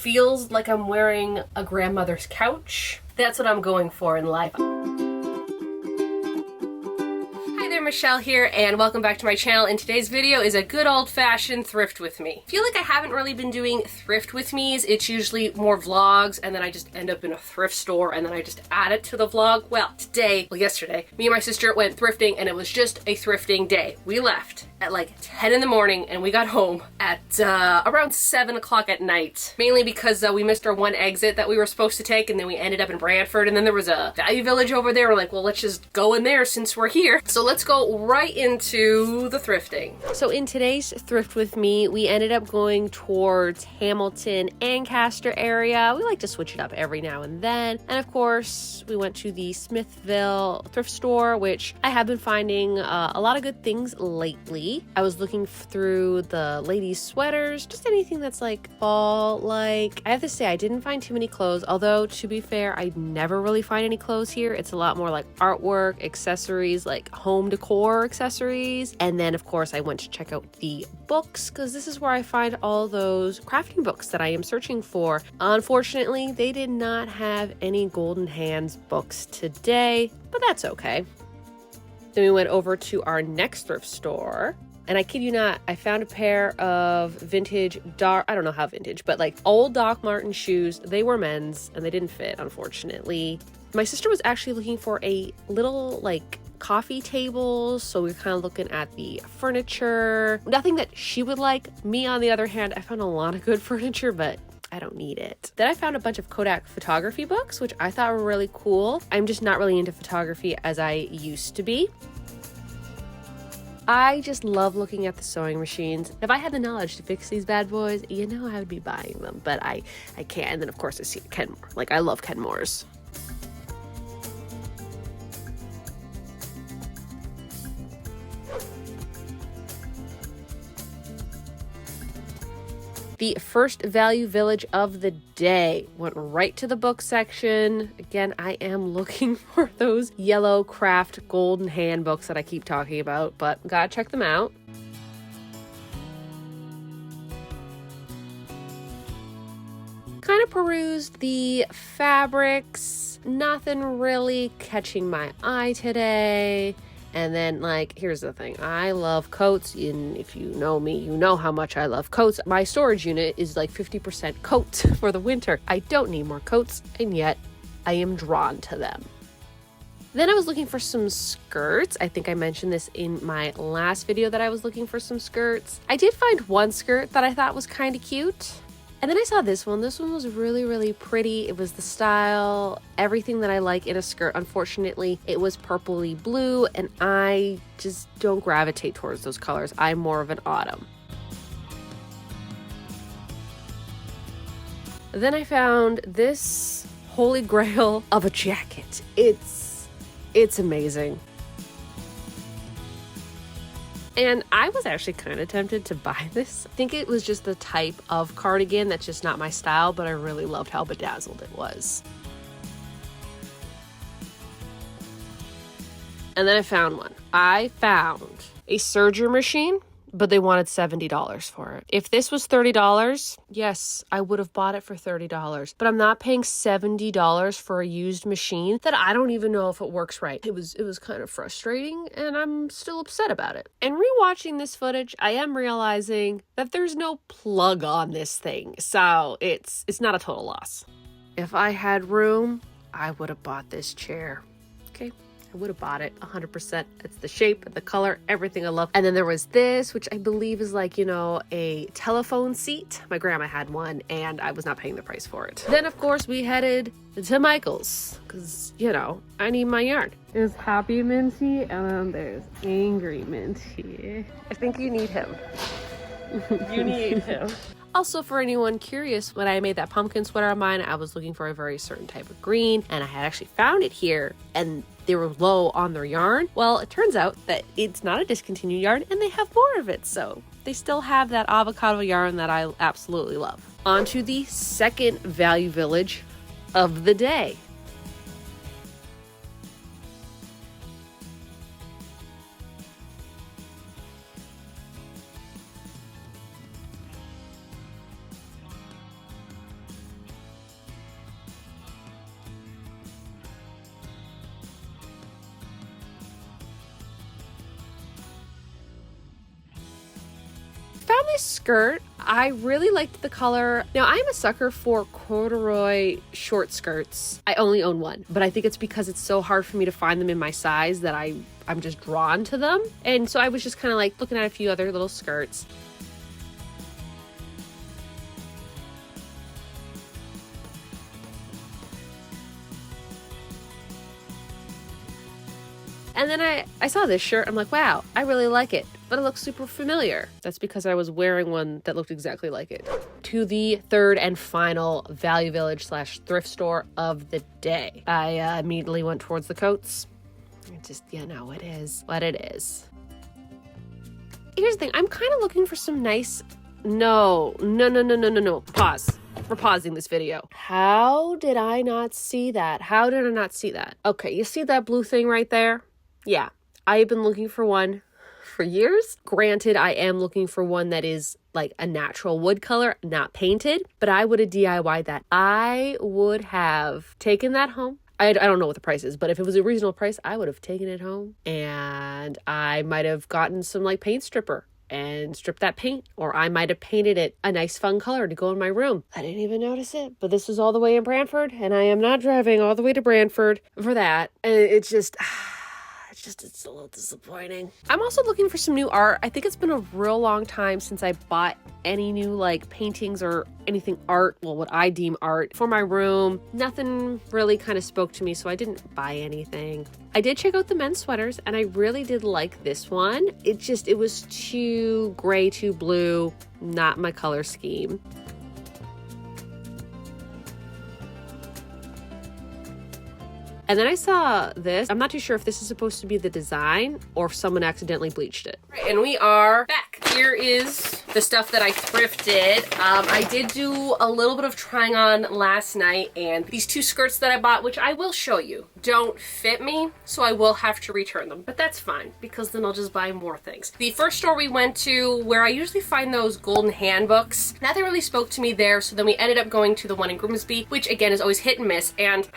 feels like I'm wearing a grandmother's couch. That's what I'm going for in life. Michelle here, and welcome back to my channel. And today's video is a good old-fashioned thrift with me. I feel like I haven't really been doing thrift with me's. It's usually more vlogs, and then I just end up in a thrift store, and then I just add it to the vlog. Well, yesterday, me and my sister went thrifting, and it was just a thrifting day. We left at like 10 in the morning, and we got home at around 7 o'clock at night. Mainly because we missed our one exit that we were supposed to take, and then we ended up in Brantford, and then there was a value village over there. We're like, well, let's just go in there since we're here. So let's go right into the thrifting. So in today's thrift with me, we ended up going towards Hamilton, Ancaster area. We like to switch it up every now and then. And of course, we went to the Smithville thrift store, which I have been finding a lot of good things lately. I was looking through the ladies' sweaters, just anything that's like fall-like. I have to say, I didn't find too many clothes, although to be fair, I never really find any clothes here. It's a lot more like artwork, accessories, like home decor accessories. And then of course I went to check out the books because this is where I find all those crafting books that I am searching for. Unfortunately, they did not have any Golden Hands books today, but that's okay. Then we went over to our next thrift store. And I kid you not, I found a pair of vintage I don't know how vintage, but like old Doc Marten shoes. They were men's and they didn't fit, unfortunately. My sister was actually looking for a little like coffee tables, so we were kind of looking at the furniture. Nothing that she would like. Me, on the other hand, I found a lot of good furniture, but I don't need it. Then I found a bunch of Kodak photography books, which I thought were really cool. I'm just not really into photography as I used to be. I just love looking at the sewing machines. If I had the knowledge to fix these bad boys, you know I would be buying them, but I can't. And then of course I see Kenmore. Like, I love Kenmores. The first value village of the day went right to the book section. Again, I am looking for those yellow craft golden hand books that I keep talking about, but gotta check them out. Kind of perused the fabrics. Nothing really catching my eye today. And then, like, here's the thing. I love coats. And if you know me, you know how much I love coats. My storage unit is like 50% coats for the winter. I don't need more coats, and yet I am drawn to them. Then I was looking for some skirts. I think I mentioned this in my last video that I was looking for some skirts. I did find one skirt that I thought was kind of cute. And then I saw this one. This one was really, really pretty. It was the style, everything that I like in a skirt. Unfortunately, it was purpley blue, and I just don't gravitate towards those colors. I'm more of an autumn. Then I found this holy grail of a jacket. It's amazing. And I was actually kind of tempted to buy this. I think it was just the type of cardigan that's just not my style, but I really loved how bedazzled it was. And then I found one. I found a serger machine, but they wanted $70 for it. If this was $30, yes, I would have bought it for $30. But I'm not paying $70 for a used machine that I don't even know if it works right. It was kind of frustrating, and I'm still upset about it. And rewatching this footage, I am realizing that there's no plug on this thing, so it's not a total loss. If I had room, I would have bought this chair. Okay. I would have bought it 100%. It's the shape, the color, everything I love. And then there was this, which I believe is like, you know, a telephone seat. My grandma had one, and I was not paying the price for it. Then, of course, we headed to Michael's because, you know, I need my yarn. There's Happy Minty, and then there's Angry Minty. I think you need him. You need him. Also, for anyone curious, when I made that pumpkin sweater of mine, I was looking for a very certain type of green, and I had actually found it here, and they were low on their yarn. Well, it turns out that it's not a discontinued yarn, and they have more of it, so they still have that avocado yarn that I absolutely love. On to the second value village of the day. this skirt. I really liked the color. Now, I'm a sucker for corduroy short skirts. I only own one, but I think it's because it's so hard for me to find them in my size that I'm just drawn to them. And so I was just kind of like looking at a few other little skirts. And then I saw this shirt. I'm like, wow, I really like it, but it looks super familiar. That's because I was wearing one that looked exactly like it. To the third and final Value Village / thrift store of the day. I immediately went towards the coats. It just, you know, it is what it is. Here's the thing. I'm kind of looking for some nice... No. Pause. We're pausing this video. How did I not see that? How did I not see that? Okay, you see that blue thing right there? Yeah, I have been looking for one for years. Granted, I am looking for one that is like a natural wood color, not painted, but I would have DIY'd that. I would have taken that home. I don't know what the price is, but if it was a reasonable price, I would have taken it home, and I might have gotten some like paint stripper and stripped that paint, or I might have painted it a nice fun color to go in my room. I didn't even notice it, but this was all the way in Brantford, and I am not driving all the way to Brantford for that. And it's a little disappointing. I'm also looking for some new art. I think it's been a real long time since I bought any new like paintings or anything art, well, what I deem art, for my room. Nothing really kind of spoke to me, so I didn't buy anything. I did check out the men's sweaters, and I really did like this one. It was too gray, too blue, not my color scheme. And then I saw this. I'm not too sure if this is supposed to be the design or if someone accidentally bleached it. Right, and we are back. Here is the stuff that I thrifted. I did do a little bit of trying on last night, and these two skirts that I bought, which I will show you, don't fit me, so I will have to return them. But that's fine, because then I'll just buy more things. The first store we went to, where I usually find those golden handbooks, nothing really spoke to me there, so then we ended up going to the one in Grimsby, which again is always hit and miss, and...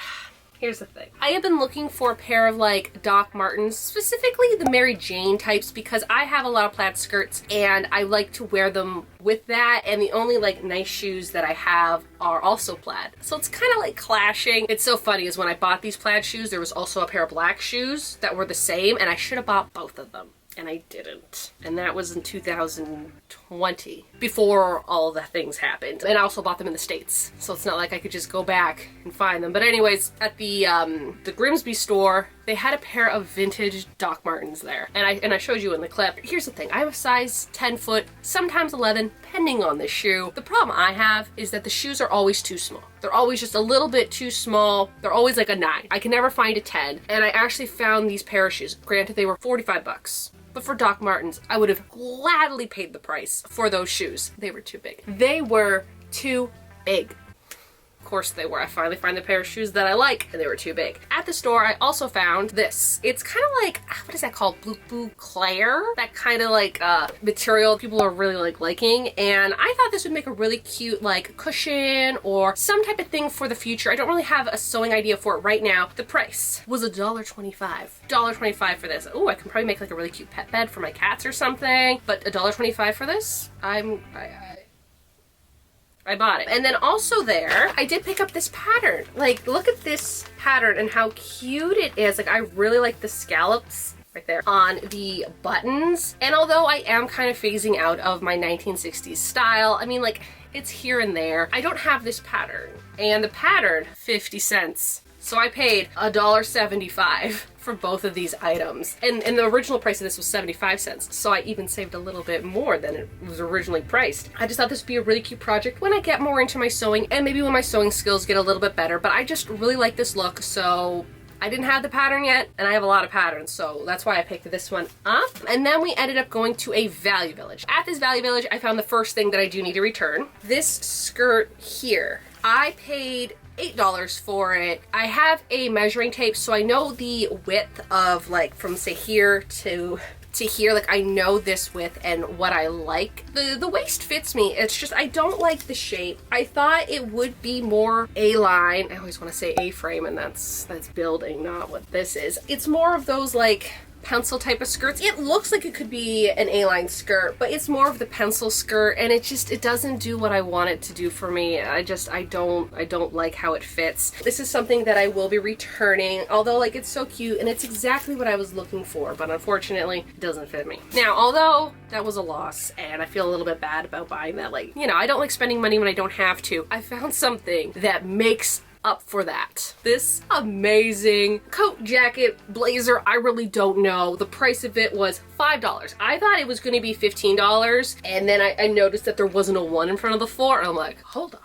Here's the thing. I have been looking for a pair of like Doc Martens, specifically the Mary Jane types, because I have a lot of plaid skirts and I like to wear them with that, and the only like nice shoes that I have are also plaid. So it's kind of like clashing. It's so funny is when I bought these plaid shoes, there was also a pair of black shoes that were the same, and I should have bought both of them. And I didn't. And that was in 2020, before all the things happened. And I also bought them in the States, so it's not like I could just go back and find them. But anyways, at the Grimsby store, they had a pair of vintage Doc Martens there. And I showed you in the clip. Here's the thing, I have a size 10 foot, sometimes 11, depending on the shoe. The problem I have is that the shoes are always too small. They're always just a little bit too small. They're always like a 9. I can never find a 10. And I actually found these pair of shoes. Granted, they were 45 bucks. But for Doc Martens, I would have gladly paid the price for those shoes. They were too big. They were too big. Of course they were. I finally found the pair of shoes that I like, and they were too big. At the store, I also found this. It's kind of like, what is that called? Blue Claire? That kind of like material people are really like liking. And I thought this would make a really cute like cushion or some type of thing for the future. I don't really have a sewing idea for it right now. The price was $1.25. $1.25 for this. Oh, I can probably make like a really cute pet bed for my cats or something. But $1.25 for this? I bought it. And then also there, I did pick up this pattern. Like, look at this pattern and how cute it is. Like, I really like the scallops right there on the buttons. And although I am kind of phasing out of my 1960s style, I mean, like, it's here and there. I don't have this pattern. And the pattern, 50 cents. So I paid $1.75 for both of these items. And the original price of this was 75 cents. So I even saved a little bit more than it was originally priced. I just thought this would be a really cute project when I get more into my sewing, and maybe when my sewing skills get a little bit better. But I just really like this look, so I didn't have the pattern yet, and I have a lot of patterns, so that's why I picked this one up. And then we ended up going to a Value Village. At this Value Village, I found the first thing that I do need to return. This skirt here. I paid $8 for it. I have a measuring tape, so I know the width of like from say here to here. Like, I know this width and what I like. The waist fits me. It's just I don't like the shape. I thought it would be more A-line. I always want to say A-frame, and that's building, not what this is. It's more of those like pencil type of skirts. It looks like it could be an A-line skirt, but it's more of the pencil skirt, and it doesn't do what I want it to do for me. I don't like how it fits. This is something that I will be returning, although like it's so cute and it's exactly what I was looking for, but unfortunately it doesn't fit me. Now, although that was a loss and I feel a little bit bad about buying that, like, you know, I don't like spending money when I don't have to. I found something that makes up for that. This amazing coat, jacket, blazer, I really don't know. The price of it was $5. I thought it was going to be $15, and then I noticed that there wasn't a 1 in front of the 4, and I'm like, hold on.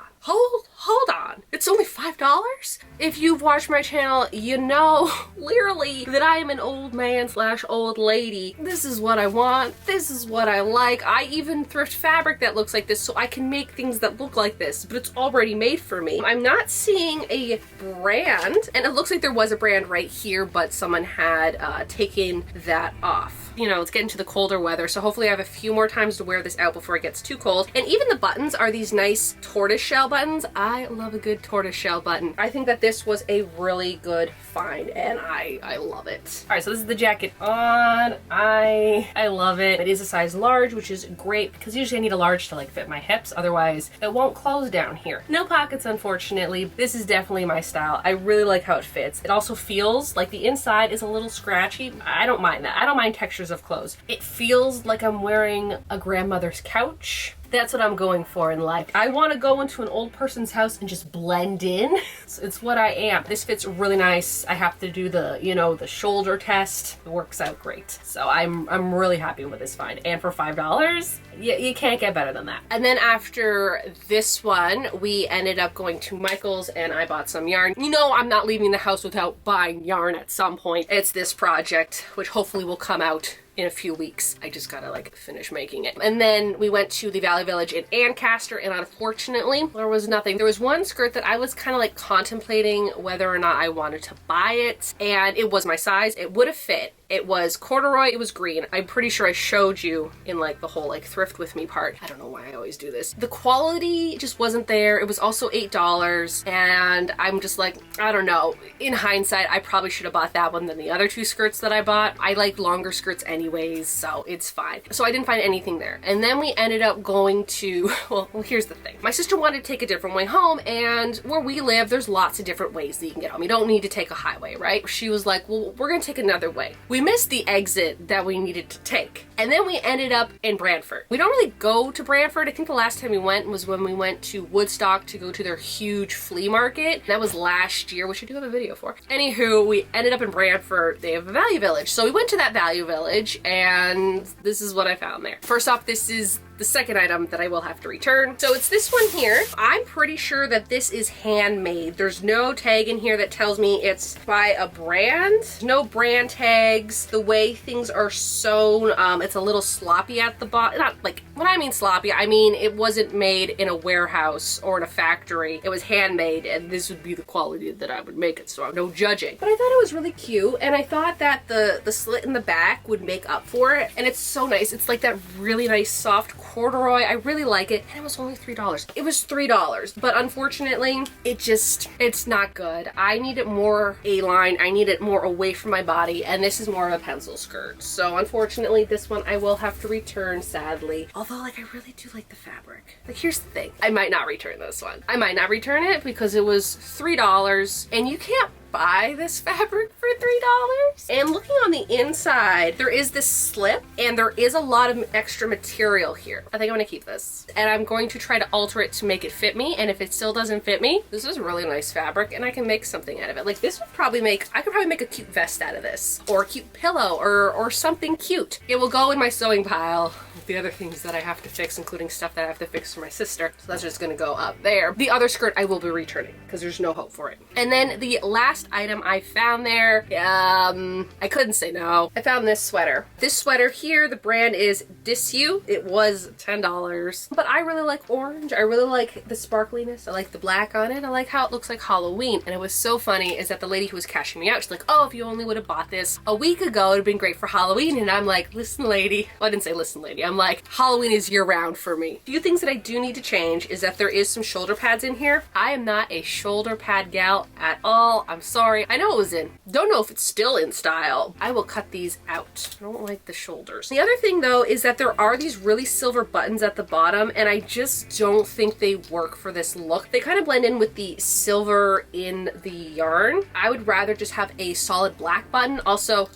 Hold on. It's only $5? If you've watched my channel, you know clearly that I am an old man / old lady. This is what I want. This is what I like. I even thrift fabric that looks like this so I can make things that look like this, but it's already made for me. I'm not seeing a brand, and it looks like there was a brand right here, but someone had taken that off. You know, it's getting to the colder weather, so hopefully I have a few more times to wear this out before it gets too cold. And even the buttons are these nice tortoiseshell buttons. I love a good tortoiseshell button. I think that this was a really good find, and I love it. All right, so this is the jacket on. I love it. It is a size large, which is great because usually I need a large to like fit my hips. Otherwise, it won't close down here. No pockets, unfortunately. This is definitely my style. I really like how it fits. It also feels like the inside is a little scratchy. I don't mind that. I don't mind textures of clothes. It feels like I'm wearing a grandmother's couch. That's what I'm going for in life. I want to go into an old person's house and just blend in. So it's what I am. This fits really nice. I have to do the, you know, the shoulder test. It works out great. So I'm really happy with this find. And for $5, you can't get better than that. And then after this one, we ended up going to Michael's and I bought some yarn. You know, I'm not leaving the house without buying yarn at some point. It's this project, which hopefully will come out in a few weeks. I just gotta like finish making it. And then we went to the Valley Village in Ancaster, and unfortunately there was nothing. There was one skirt that I was kind of like contemplating whether or not I wanted to buy it, and it was my size. It would have fit. It was corduroy, it was green. I'm pretty sure I showed you in like the whole like thrift with me part. I don't know why I always do this. The quality just wasn't there. It was also $8, and I'm just like, I don't know. In hindsight, I probably should have bought that one than the other 2 skirts that I bought. I like longer skirts anyways, so it's fine. So I didn't find anything there. And then we ended up going to, well, here's the thing. My sister wanted to take a different way home, and where we live, there's lots of different ways that you can get home. You don't need to take a highway, right? She was like, well, we're gonna take another way. We missed the exit that we needed to take. And then we ended up in Brantford. We don't really go to Brantford. I think the last time we went was when we went to Woodstock to go to their huge flea market. That was last year, which I do have a video for. Anywho, we ended up in Brantford. They have a value village. So we went to that value village, and this is what I found there. First off, this is the second item that I will have to return. So it's this one here. I'm pretty sure that this is handmade. There's no tag in here that tells me it's by a brand. No brand tags. The way things are sewn, it's a little sloppy at the bottom. Not like, when I mean sloppy, I mean it wasn't made in a warehouse or in a factory. It was handmade, and this would be the quality that I would make it, so no judging. But I thought it was really cute, and I thought that the slit in the back would make up for it, and it's so nice. It's like that really nice soft corduroy. I really like it, and it was only $3. It was $3, but unfortunately, it's not good. I need it more A-line. I need it more away from my body, and this is more of a pencil skirt. So unfortunately, this one I will have to return, sadly. Although, like, I really do like the fabric. Like, here's the thing. I might not return this one. I might not return it because it was $3, and you can't buy this fabric for $3. And looking on the inside, there is this slip, and there is a lot of extra material here. I think I'm gonna keep this, and I'm going to try to alter it to make it fit me. And if it still doesn't fit me, this is really nice fabric, and I can make something out of it. Like, this would probably make, I could probably make a cute vest out of this, or a cute pillow, or something cute. It will go in my sewing pile with the other things that I have to fix, including stuff that I have to fix for my sister. So that's just gonna go up there. The other skirt I will be returning because there's no hope for it. And then the last item I found there, I couldn't say no. I found this sweater. This sweater here, the brand is Disu. It was $10, but I really like orange. I really like the sparkliness. I like the black on it. I like how it looks like Halloween. And it was so funny is that the lady who was cashing me out, she's like, oh, if you only would have bought this a week ago, it would have been great for Halloween. And I'm like, listen, lady. Well, I didn't say listen, lady. I'm like, Halloween is year round for me. A few things that I do need to change is that there is some shoulder pads in here. I am not a shoulder pad gal at all. I'm sorry. I know it was in. Don't know if it's still in style. I will cut these out. I don't like the shoulders. The other thing though is that there are these really silver buttons at the bottom, and I just don't think they work for this look. They kind of blend in with the silver in the yarn. I would rather just have a solid black button. Also,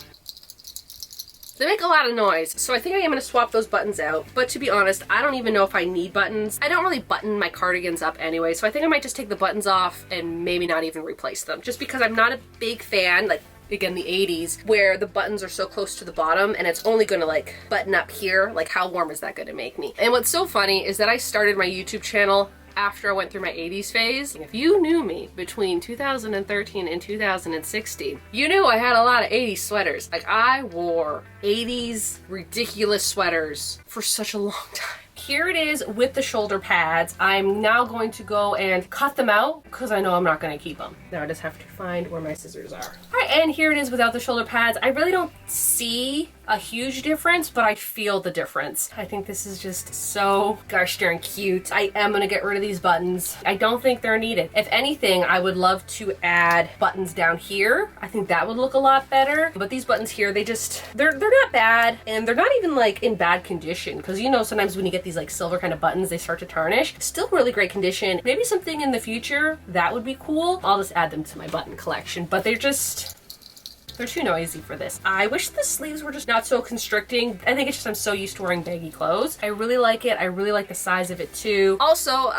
they make a lot of noise, so I think I am going to swap those buttons out. But to be honest, I don't even know if I need buttons. I don't really button my cardigans up anyway, so I think I might just take the buttons off and maybe not even replace them. Just because I'm not a big fan, like, again, the 80s, where the buttons are so close to the bottom and it's only gonna like button up here. Like, how warm is that gonna make me? And what's so funny is that I started my YouTube channel after I went through my 80s phase. If you knew me between 2013 and 2016, you knew I had a lot of 80s sweaters. Like, I wore 80s ridiculous sweaters for such a long time. Here it is with the shoulder pads. I'm now going to go and cut them out because I know I'm not going to keep them. Now I just have to find where my scissors are. All right, and here it is without the shoulder pads. I really don't see a huge difference, but I feel the difference. I think this is just so gosh darn cute. I am going to get rid of these buttons. I don't think they're needed. If anything, I would love to add buttons down here. I think that would look a lot better. But these buttons here, they're not bad, and they're not even like in bad condition, because you know sometimes when you get these like silver kind of buttons, they start to tarnish. Still really great condition. Maybe something in the future that would be cool. I'll just add them to my button collection, but they're too noisy for this. I wish the sleeves were just not so constricting. I think it's just I'm so used to wearing baggy clothes. I really like it. I really like the size of it too. Also,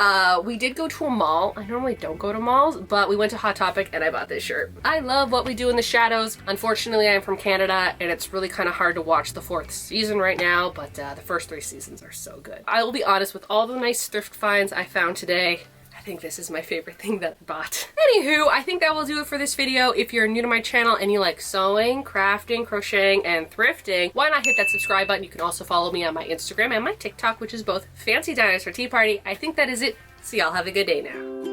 we did go to a mall. I normally don't go to malls, but we went to Hot Topic and I bought this shirt. I love What We Do in the Shadows. Unfortunately, I'm from Canada and it's really kind of hard to watch the 4th season right now, but the first 3 seasons are so good. I will be honest, with all the nice thrift finds I found today, I think this is my favorite thing that I bought. Anywho, I think that will do it for this video. If you're new to my channel and you like sewing, crafting, crocheting, and thrifting, why not hit that subscribe button? You can also follow me on my Instagram and my TikTok, which is both Fancy Dinosaur Tea Party. I think that is it. So y'all have a good day now.